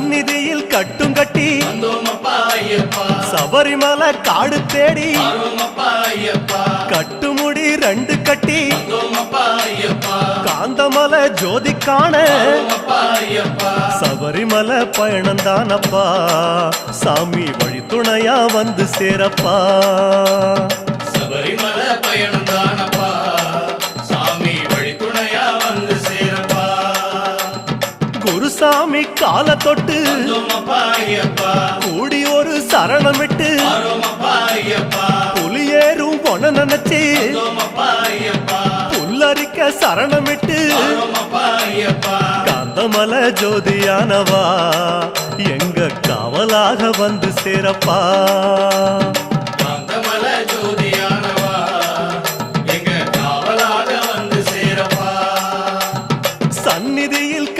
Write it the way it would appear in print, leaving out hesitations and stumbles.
சந்நிதியில் கட்டும் கட்டி சபரிமலை காடு தேடி கட்டுமுடி 2 கட்டி காந்தமலை ஜோதி காண சபரிமலை பயணந்தானப்பா சாமி வழி துணையா வந்து சேரப்பா சபரிமலை பயணந்தானப்பா சாமி வழி துணையா வந்து சேரப்பா குருசாமி கால தொட்டு கூடி ஒரு சரணமிட்டு புலியேறும் பொன நினைச்சு புல்லரிக்க சரணமிட்டு காந்தமலை ஜோதியானவா எங்க காவலாக வந்து சேரப்பா